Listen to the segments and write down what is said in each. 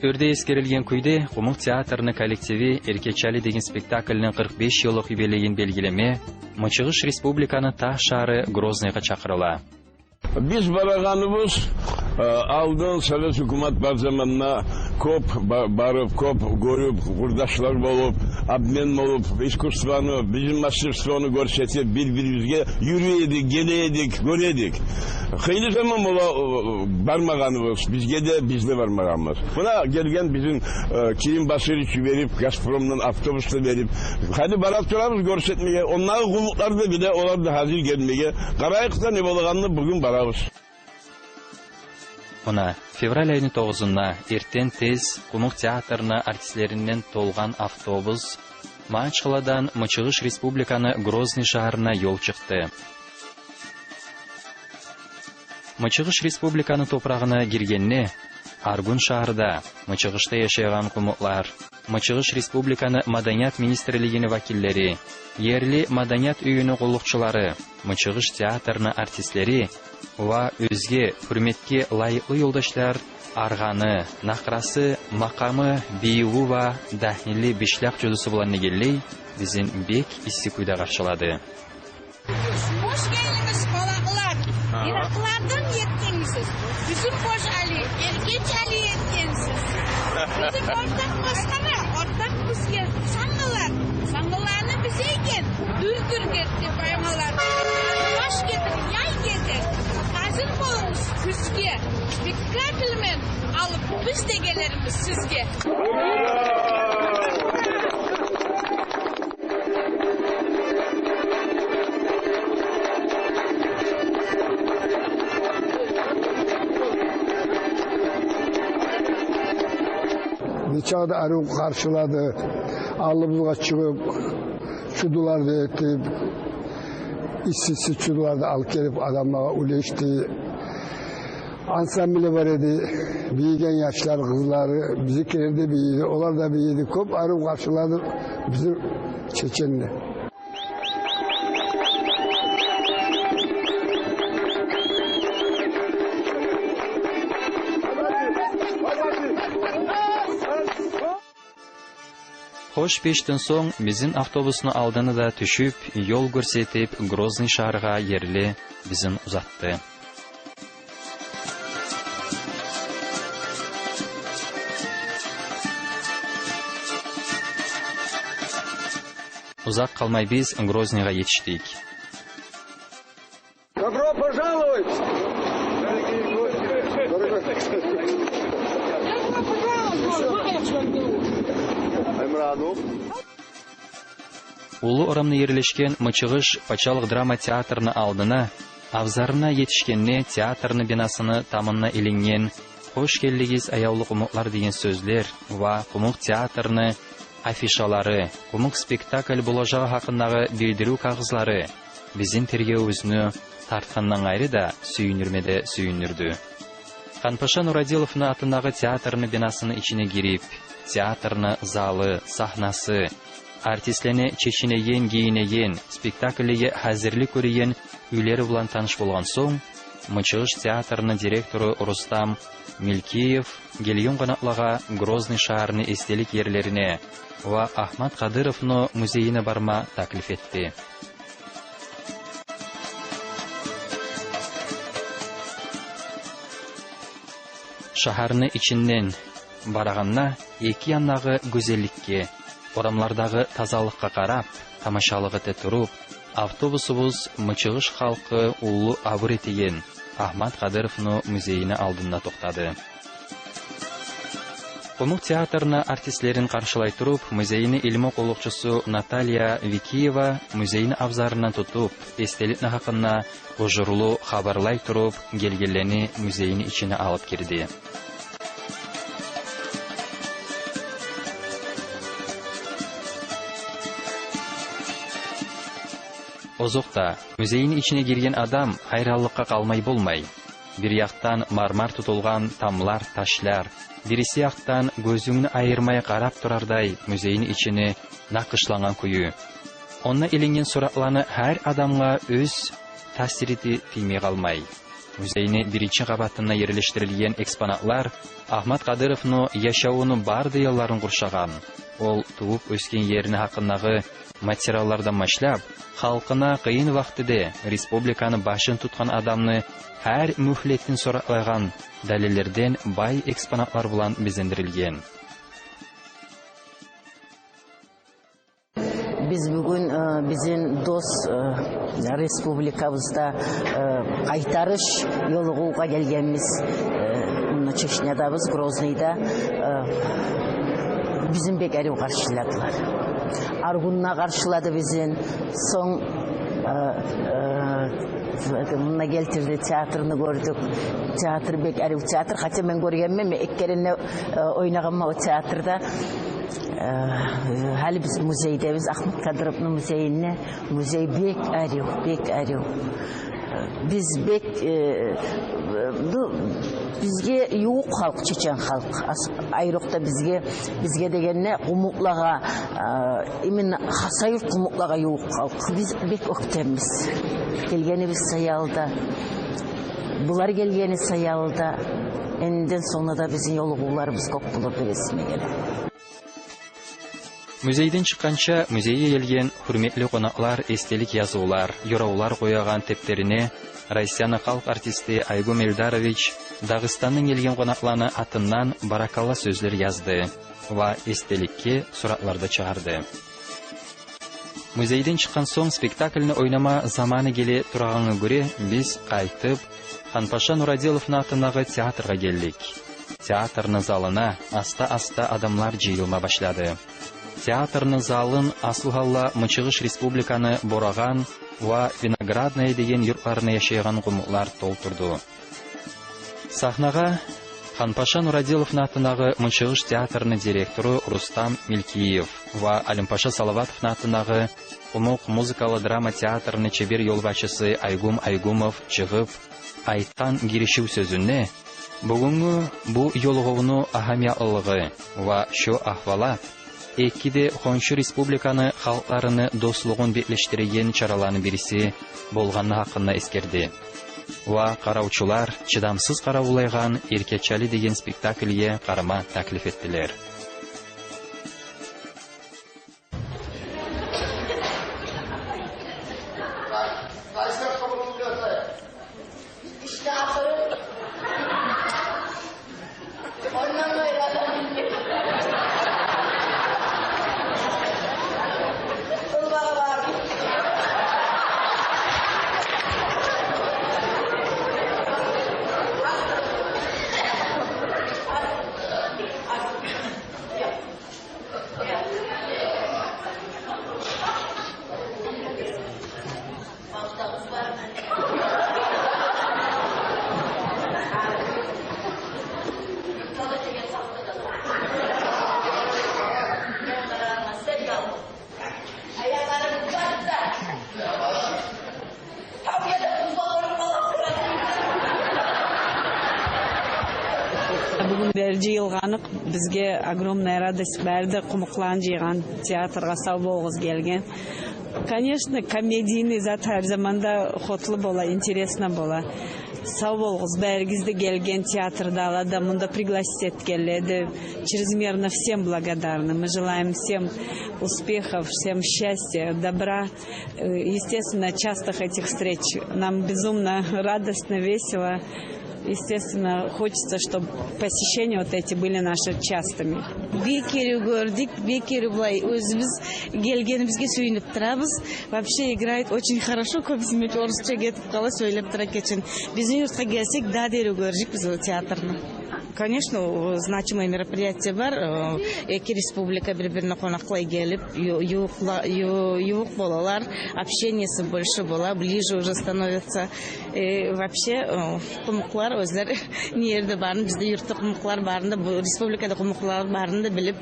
Өрде ескерілген күйде Кумук театрыны коллективи Эркечали деген спектакльнің 45 жылдық юбилейін белгілеме Мычыгыш Республиканы Таш шары Грозныйға чакырыла. Biz barağanımız aldığın Sovet hükümet var zamanla barıp, görüp, kurdaşlar olup, abmen olup, iskursvanı, bizim mastırsvanı görsetip, birbirimizge yürüyedik, geleyedik, göredik. Hayli zaman barmağanımız, bizde barmağanımız. Buna gelgen bizim kilim basırıcı verip, Gazprom'dan avtobüsle verip, hadi barakçılarımız görsetmeye, onların kumlukları bile onlar da hazır gelmeye, Karayık'ta ne balığanlı bugün barağız. Ona fevral ayının 9'unda erten tez Кумук театрына артистлерінен толған автобус Мачкаладан Мычыгыш Республиканы Грозный шаарына yol çıktı. Мычыгыш Республиканы топрағына киргенне Аргун шаарында Мычыгышта яшайған кумуклар, Мычыгыш Республиканы Маданият министрлигини вакиллери, yerli Маданият үйіні қолықчылары, Мычыгыш театрына артистлери ва өзге хүрметке лайыклы юлдашлар арганы, нақрасы, мақамы, бейуі ва дахнили бешляк жодысы боланны келлей, бізін бек исі күйді қаршылады. Hoş geldiniz balaklar. Iraklardan yetkensiniz. Bizim Boş Ali, Ergeç Ali yetkensiniz. Bizim ortak başkana, ortak bizge sangalar. Sangalarını bize eken, dürdür getir baymalar. Baş getir, yay getir. Hazır olunuz sizge. Spektaklmen alıp biz de gelerimiz sizge. Çağda arı karşıladı, alımıza çıkıp, çudularda etip, işsiz çudularda alıp gelip adamlara uleşti. Ansambili var idi, büyüyen yaşlar, kızları, bizimkiler de büyüdü, onlar da büyüdü. Kop arı karşıladı bizim Çeçen'le. Хош пештен соң біздің автобусны алдыны да түшіп, yol көрсетіп, Грозный шарға ерлі біздің ұзатты. Ұзақ қалмай біз Грознийға етіштік. Добро пожаловать! Улы орамны ерлешкен Мычыгыш Пачалық драма театрны алдына, авзарына етішкенне театрны бинасыны тамынна иленген, хош келдігіз аяулы Кумуклар деген сөзлер ва Кумук театрны афишалары, Кумук спектакль болажағы хақындағы білдіру қағызлары біздің тергеуізіні тартқаннан айры да сүйінірмеді сүйінірді. Қанпаша Нурадиловны атындағы театрны бинасыны içine girip, театрны залы, сахнасы, артистлені чечінеген, гейінеген, спектакліге хәзірлі көреген үйлері бұлан таныш болған соң, Мычыгыш театрны директоры Рустам Милкеев келген қонаклаға Грозный шаарыны естелік ерлеріне ва Ахмат Кадыровны музейіне барма таклиф етті. Шаһарны içinden барағанна екі яннағы güzellikке, орамлардағы тазалыққа қарап, тамашалығы тұрып, автобусыбыз Мычыгыш халқы улы абыр етеген Ахмат Кадыровны музейіне алдында тоқтады. Кумук театрына артистлерін қаршылай тұрып, музейіне илмі қолықчысы Наталья Викиева музейіне авзарынан тұтып, естелікні хақына ұжырлы хабарлай тұрып, келгелені музейіне içine алып кірді. Озоқта, музейінің içine girген адам хайралыққа қалмай болмай. Bir яқтан мармар тұтылған тамлар, ташлар, бірisi яқтан көзіңні айырмай қарап тұрардай музейінің içine нақышланған күйі. Онна иленген сұракланы әр адамға өз тәсіреті тимей қалмай. Музейне биринчи кабатына yerleştirilген экспонатлар Ахмат Кадыровну яшауыны барды ялларын куршаган. Ол туып өскен еріне хакындагы материаллардан башлап, халкына кыйын вакытыда республиканы башын туткан адамны һәр мөхлеттин сораклаган далиллерден бай экспонатлар белән безендирилген. Biz bugün bizim dost respublikamızda kaytarış yoluna gelgenimiz Çeşnya'dayız, Grozny'da bizim bekeri karşıladılar. Argun'la karşıladı bizim son bununla getirdi tiyatrını gördük. Tiyatr bekeri tiyatr. Hatta ben görüyorum ekkerine oynağım o tiyatrda. Hali biz muzeydeyiz. Ahmet Kadırov'un muzeyine. Muzey bek arıyor. Biz bizge yoğuk halk, Çeçen halk. Ayrıkta bizge degenine kumutlağa, emin hasayır kumutlağa yoğuk halk. Biz bek öktemiz. Gelgeni biz sayalda. Bular gelgeni sayalda. Enden sonra da bizim yolğularımız kok bulurdu resme gelen. Muzeyden çıkkança muzeye gelgen hürmetli konaklar estelik yazılar, yoravlar koyağan teplerine Россияны халк артисти Айгум Эльдарович Дагыстанның gelgen konaklаны атынан баракалла сөзлер язды ва эстеликке суратларды чыгарды. Музейден чыккан соң спектакльны ойнама заманы келе турганга күрә без кайтып Ханпаша Нурадиловна атындагы театрга келдик. Театрның залына аста-аста адамлар җыелма башлады. Театрның залын асылгалла Мычыгыш республиканы бораган ва Виноградная деген йортларны яшайган кумуклар толтырды. Сахнага Ханпаша Нурадиловна атындагы Мычыгыш театрының директоры Рустам Милкиев ва Алимпаша Салаватовна атындагы Кумук музыкалы драма театрының чебер юлбашчысы Айгум Айгумов чыгып айткан киришүү сөзүнө бүгүнкү бу йолгоонун ахамиятлыгы ва şu ахвалат Экиде Хоншу республиканы халыкларыны достугун бетлештирген чараларынын бириси болганы хакында эскерди. Ва караучулар чыдамсыз караулайган Эркечали деген спектакльге карама таклиф эттилер. Жиылғанық бізге огромная радость бәрді құмықлан жиған театрға сау болғыз келген. Конечно, комедийный зат әр заманда хотлы бола, интересно бола. Сау болғыз бәргізді келген театрда алада, мұнда пригласить еткеледі. Чрезмерно всем благодарны. Мы желаем всем успехов, всем счастья, добра. Естественно, частых этих встреч. Нам безумно радостно, весело. Естественно, хочется, чтобы посещения вот эти были наши частыми. Бекеру gördük, Бекеру былай өзіміз келгенімізге сөйлеп тұрабыз. Вообще играет очень хорошо, көбісімен орысша кетіп қала сөйлеп тұра кетшін. Біздің yurtқа келсек, дадеру көрдік біз ол театрны. Конечно, значимое мероприятие бар. Эки республика бір-біріне қонақлай келіп, юық болалар, общениесі больше бола, ближе уже становится. Вообще, құмықлар өзлер нерді барын, бізде юртты құмықлар барында, республикада құмықлар барында біліп,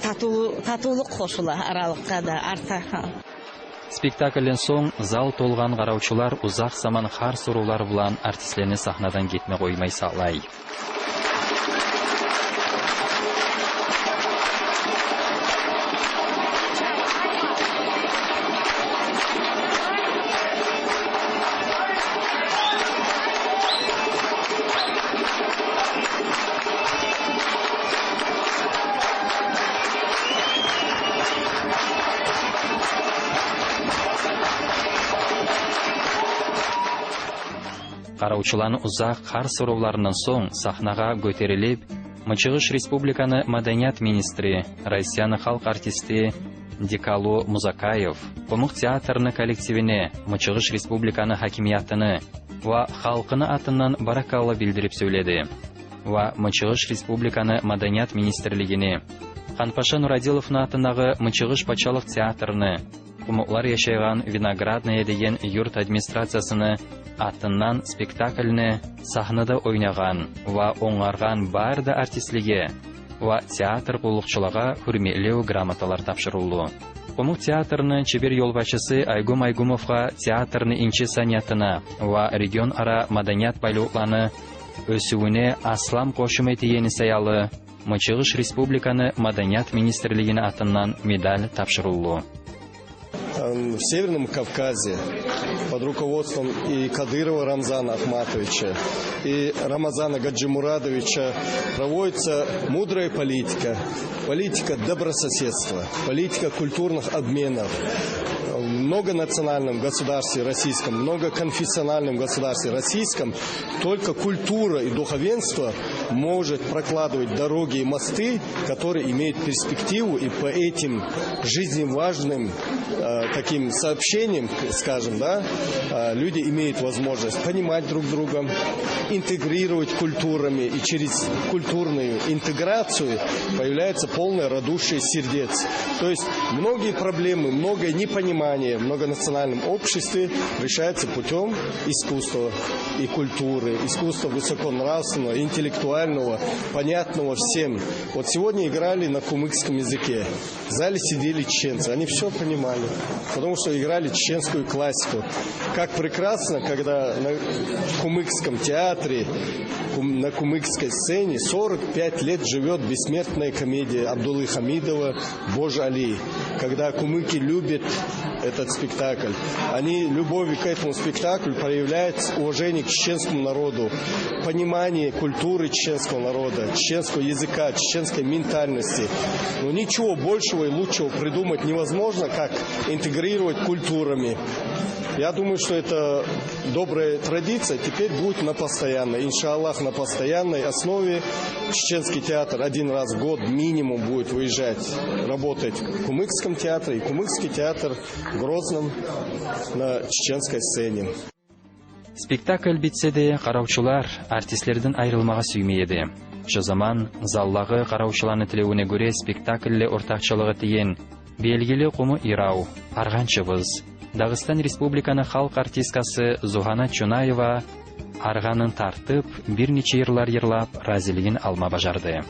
татулық қошыла аралыққа да арта. Спектакльден соң зал толган караучулар узак заман хар суроолор билан артистлерни сахнадан кетме коймай саклай. Караучыларны узак кар сорауларынан соң сахнага көтерилип, Мычыгыш Республиканы Маданият министри, Россияны халк артисти Дикалу Музакаев, Кумук театрны коллективине, Мычыгыш Республиканы хакимиятыны ва халкыны атынан баракалла билдирип сөйледи. Ва Мычыгыш Республиканы Маданият министрлигини, Ханпаша Нурадиловны атындагы Мычыгыш патшалык театрны, Кумуклар яшайган Виноградная деген юрт администрациясыны атыннан спектакльны сахнада ойнаган ва оңарган барды артистлиге ва театр кулукчылыга хүрмелүү грамоталар тапшырылды. Кумук театрны чебер юлбашчысы Айгум Айгумовга театрны инчи санятына ва регион ара маданият байлыкланы өсүүнө аслам кошумы тиени саялы Мычыгыш Республиканы Маданият министрлигине атынан медаль тапшырылды. В Северном Кавказе под руководством и Кадырова Рамзана Ахматовича, и Рамазана Гаджимурадовича проводится мудрая политика, политика добрососедства, политика культурных обменов. В многонациональном государстве российском, многоконфессиональном государстве российском только культура и духовенство может прокладывать дороги и мосты, которые имеют перспективу, и по этим жизненно важным таким сообщениям, скажем, да, люди имеют возможность понимать друг друга, интегрировать культурами, и через культурную интеграцию появляется полное радушие сердец. То есть многие проблемы, многое непонимание в многонациональном обществе решается путем искусства и культуры, искусства высоконравственного, интеллектуального, понятного всем. Вот сегодня играли на кумыкском языке. В зале сидели чеченцы, они все понимали, потому что играли чеченскую классику. Как прекрасно, когда на кумыкском театре, на кумыкской сцене 45 лет живет бессмертная комедия Абдуллы Хамидова «Боже Али». Когда кумыки любят этот спектакль, они любовью к этому спектаклю проявляют уважение к чеченскому народу, понимание культуры чеченского народа, чеченского языка, чеченской ментальности. Но ничего большего и лучшего придумать невозможно, как интегрировать культурами. Я думаю, что это добрая традиция теперь будет на постоянной, иншаллах, на постоянной основе. Чеченский театр один раз в год минимум будет выезжать, работать в Кумыкском театре, и Кумыкский театр в Грозном на чеченской сцене. Спектакль битсе де караучылар артистлерден айрылмага сүймейди. Şu zaman заллагы караучыларны тилеуне көрө спектакльле ортакчылыгы тиен белгили куму Ирау, Арганчыбыз, Дагыстан Республиканы халк артисткасы Зухана Чунаева арганын тартып, бир нече йырлар йырлап, разилигин алма бажарды.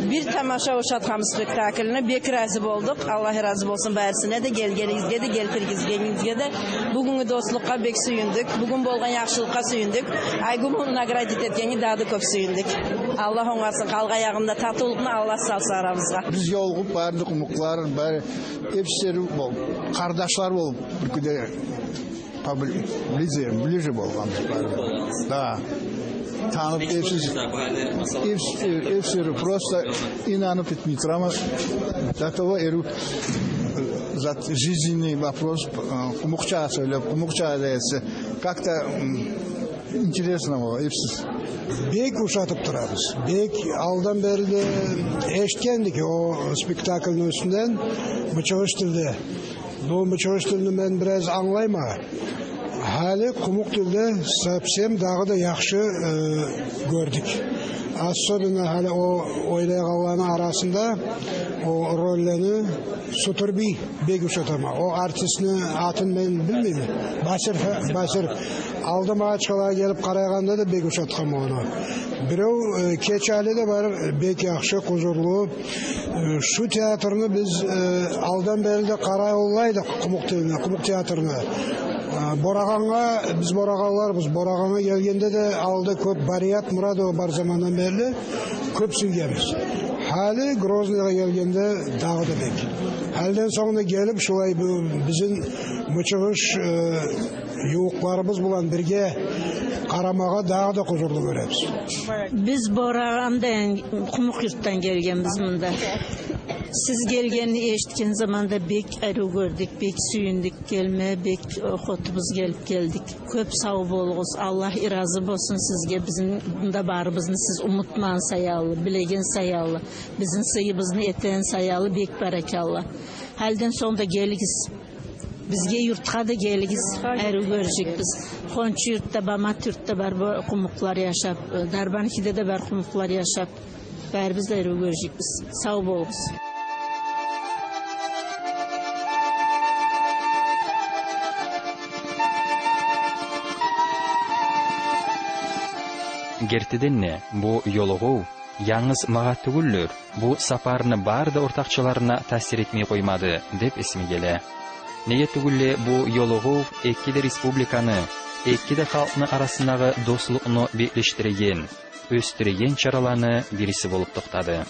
Bir tamaşa uşatqam spektakline bek razı bolduq. Allah razı bolsun bärisine de gelgeningizge de geltirgizgeningizge de bugünkü dostlukka bek suyunduk. Bugün bolgan yaxşılıkka suyunduk. Aygum'u nagradit etkeni dağdı köp suyunduk. Allah oňarsın kalga ýagynda tatulukny Allah salsa aramızga. Biz yolgup bardy kumukların bari hepsleri bol. Kardeşler bolup bir küde bliže bolgan. Da. Tanıp hepsi просто инанып etmeytir ama зато эру жизненный вопрос kumukça söylep kumukça adayası как-то интересно было hepsi. Bek uşatıp turabız. Bek aldan beri de eşitkendik o spektaklın üstünden Mıçıgış tilde. Bu Mıçıgış tilini ben biraz anlayma. Hali Kumuk Tül'de совсем daha da yaxşı gördük. Особенно hali o oylayanların arasında o rollerini Suturbi Begüşatama. O artistini atın ben bilmeyeyim. Basır aldım ağaçkalara gelip karayaganda da Begüşatkam onu. Birov keçali de var bek yaxşı huzurlu. Şu teatrını biz aldan beri de karay olaydık Kumuk teatrını. Biz Borağan'a gelgende de aldı köp Bariyat Muradova bar zamandan beri köp sülgemiz. Hali Grozny'ga gelgende dağı da bek. Halden sonra gelip şulay bizim mıçığış yuğuklarımız bulan birge karamağa dağı da huzurlu göremiz. Biz Borağan'dan, Kumuk yurttan gelgenmiz bunda. Siz gelgenini eşitken zamanda bek arı gördük, bek suyunduk gelme, bek hotubuz geldik. Köp sağ bolğuz, Allah irazı bolsun sizge, bizim bunda barımızını siz umutman sayalı, bilegen sayalı, bizim sıyımızını eten sayalı, bek barakallah. Halden sonunda geligiz. Bizge yurtqa da geligiz, arı görecek biz. Konçu yurtta, Bamat yurtta bar kumuklar yaşap, Darbanki'de de bar kumuklar yaşap. Biz de arı görecek biz. Sağ bolğuz. Gertidenne bu yoluğu yalnız mağa tügüllür, bu saparını barda ortakçılarına tasir etmeye koymadı, dep ismi gele. Neye tügülle bu yoluğu ekkide respublikanı, ekkide halkını arasındağı dostluğunu birleştiregen, östüregen çaralarını birisi bolup toxtadı.